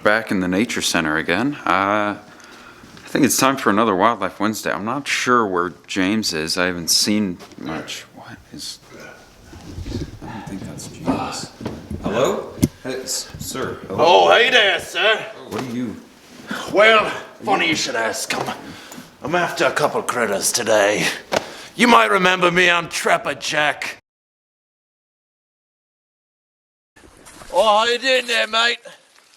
back in the Nature Center again. I think it's time for another Wildlife Wednesday. I'm not sure where James is. I haven't seen much. What is... I don't think that's James. Hello? Hey, sir. Hello. Oh, hey there, sir. What are you? Well, funny you should ask. I'm after a couple critters today. You might remember me, I'm Trapper Jack. Oh, how you doing there, mate?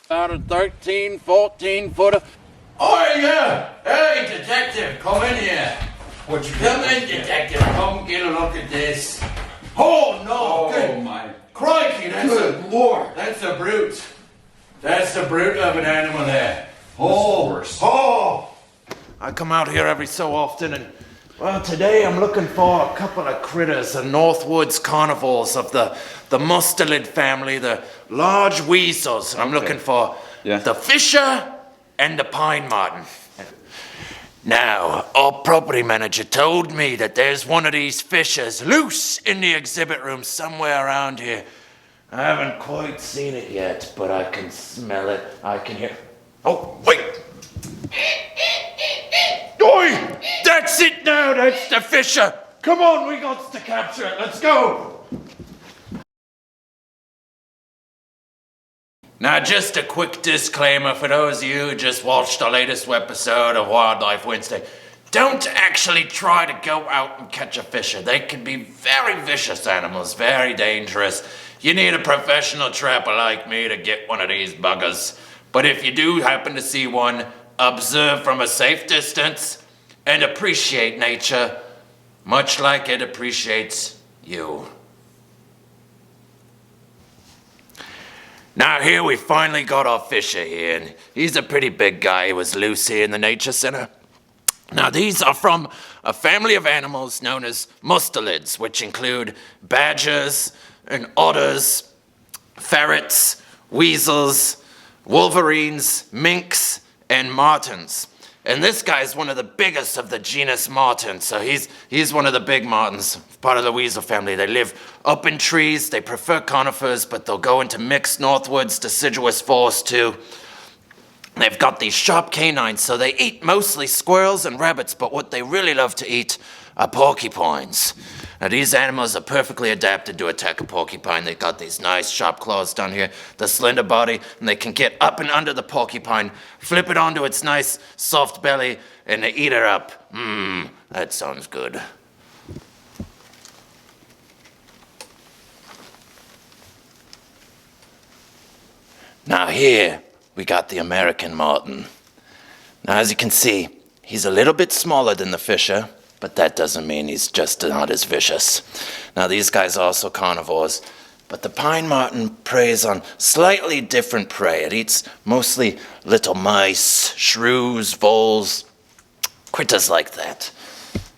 About a 13, 14 footer. Oh, yeah. Hey, detective, come in here. What you Come in, detective. Come get a look at this. Oh, no. Oh, my... Crikey, that's Good Lord. That's a brute. That's the brute of an animal there. Oh. I come out here every so often and, well, today I'm looking for a couple of critters, the Northwoods carnivores of the mustelid family, the large weasels. I'm looking for the fisher and the pine marten. Now, our property manager told me that there's one of these fishers loose in the exhibit room somewhere around here. I haven't quite seen it yet, but I can smell it. I can hear... Oh, wait! Oi! That's it now, that's the fisher! Come on, we got to capture it, let's go! Now, just a quick disclaimer for those of you who just watched the latest episode of Wildlife Wednesday. Don't actually try to go out and catch a fisher. They can be very vicious animals, very dangerous. You need a professional trapper like me to get one of these buggers. But if you do happen to see one, observe from a safe distance and appreciate nature, much like it appreciates you. Now here we finally got our fisher here, and he's a pretty big guy. He was loose here in the Nature Center. Now these are from a family of animals known as mustelids, which include badgers and otters, ferrets, weasels, wolverines, minks, and martens. And this guy's one of the biggest of the genus marten, so he's one of the big martens, part of the weasel family. They live up in trees, they prefer conifers, but they'll go into mixed northwoods, deciduous forest too. They've got these sharp canines, so they eat mostly squirrels and rabbits, but what they really love to eat are porcupines. Now these animals are perfectly adapted to attack a porcupine. They've got these nice sharp claws down here, the slender body, and they can get up and under the porcupine, flip it onto its nice soft belly, and they eat her up. That sounds good. Now here, we got the American marten. Now as you can see, he's a little bit smaller than the fisher, but that doesn't mean he's just not as vicious. Now these guys are also carnivores, but the pine marten preys on slightly different prey. It eats mostly little mice, shrews, voles, critters like that.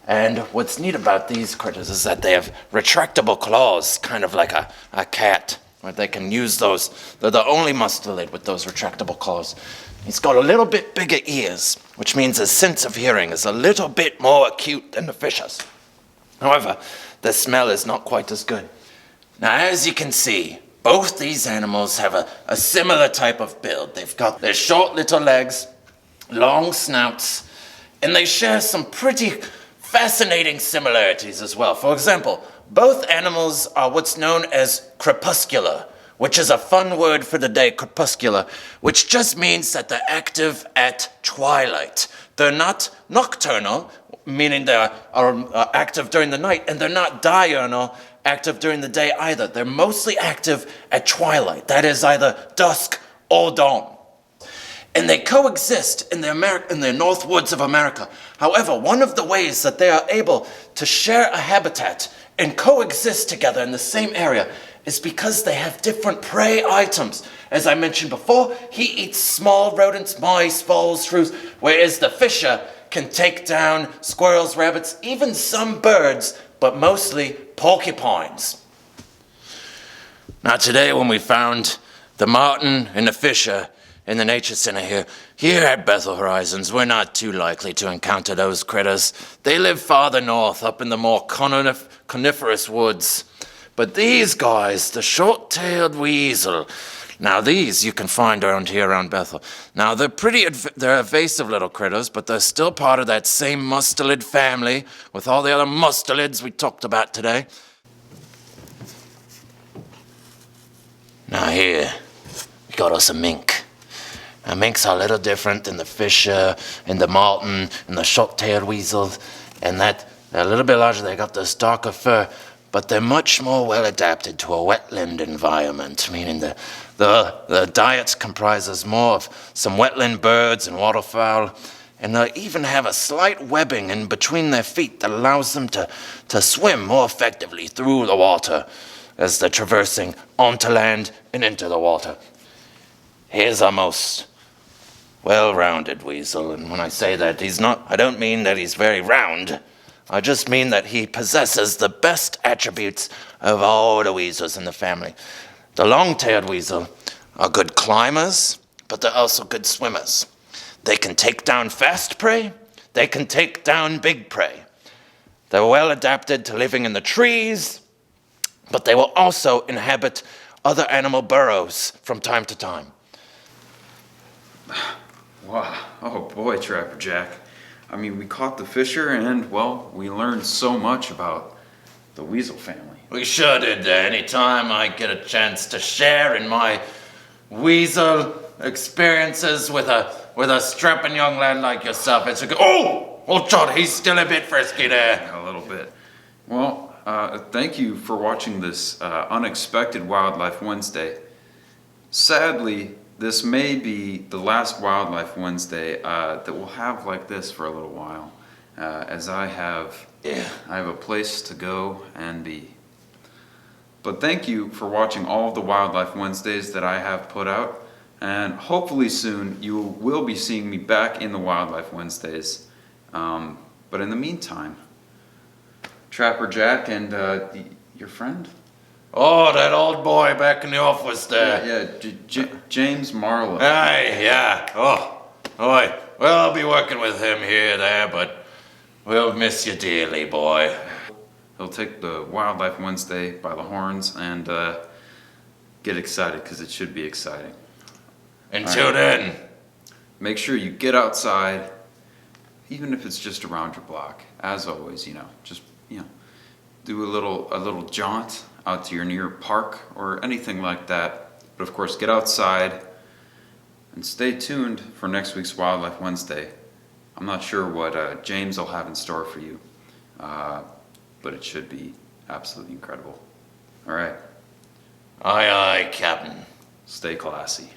And what's neat about these critters is that they have retractable claws, kind of like a cat, where they can use those. They're the only mustelid with those retractable claws. He's got a little bit bigger ears, which means his sense of hearing is a little bit more acute than the fisher's. However, the smell is not quite as good. Now, as you can see, both these animals have a similar type of build. They've got their short little legs, long snouts, and they share some pretty fascinating similarities as well. For example, both animals are what's known as crepuscular, which is a fun word for the day, crepuscular, which just means that they're active at twilight. They're not nocturnal, meaning they are active during the night, and they're not diurnal, active during the day either. They're mostly active at twilight. That is either dusk or dawn. And they coexist in the north woods of America. However, one of the ways that they are able to share a habitat and coexist together in the same area is because they have different prey items. As I mentioned before, he eats small rodents, mice, voles, shrews, whereas the fisher can take down squirrels, rabbits, even some birds, but mostly porcupines. Now today when we found the marten and the fisher in the Nature Center here at Bethel Horizons, we're not too likely to encounter those critters. They live farther north, up in the more coniferous woods. But these guys, the short-tailed weasel, Now these you can find around here around Bethel. Now they're evasive little critters, but they're still part of that same mustelid family with all the other mustelids we talked about today. Now here, we got us a mink. Now minks are a little different than the fisher and the marten and the short-tailed weasel, and that they're a little bit larger, they got this darker fur, but they're much more well adapted to a wetland environment, meaning the diet comprises more of some wetland birds and waterfowl, and they even have a slight webbing in between their feet that allows them to swim more effectively through the water as they're traversing onto land and into the water. Here's our most well-rounded weasel, and when I say that, I don't mean that he's very round. I just mean that he possesses the best attributes of all the weasels in the family. The long-tailed weasel are good climbers, but they're also good swimmers. They can take down fast prey, they can take down big prey. They're well adapted to living in the trees, but they will also inhabit other animal burrows from time to time. Wow. Oh boy, Trapper Jack. I mean, we caught the fisher and, well, we learned so much about the weasel family. We sure did. Anytime I get a chance to share in my weasel experiences with a strapping young lad like yourself, it's a good... Oh, John, he's still a bit frisky there. A little bit. Well, thank you for watching this unexpected Wildlife Wednesday. Sadly, this may be the last Wildlife Wednesday that we'll have like this for a little while, as I have a place to go and be. But thank you for watching all of the Wildlife Wednesdays that I have put out, and hopefully soon you will be seeing me back in the Wildlife Wednesdays. But in the meantime, Trapper Jack and your friend? Oh, that old boy back in the office there. James Marlowe. Aye, yeah. Oh, boy. Well, I'll be working with him here and there, but we'll miss you dearly, boy. He'll take the Wildlife Wednesday by the horns and get excited, because it should be exciting. Until then, make sure you get outside, even if it's just around your block. As always, just do a little jaunt out to your near park or anything like that. But of course, get outside and stay tuned for next week's Wildlife Wednesday. I'm not sure what James will have in store for you, but it should be absolutely incredible. All right. Aye, aye, Captain. Stay classy.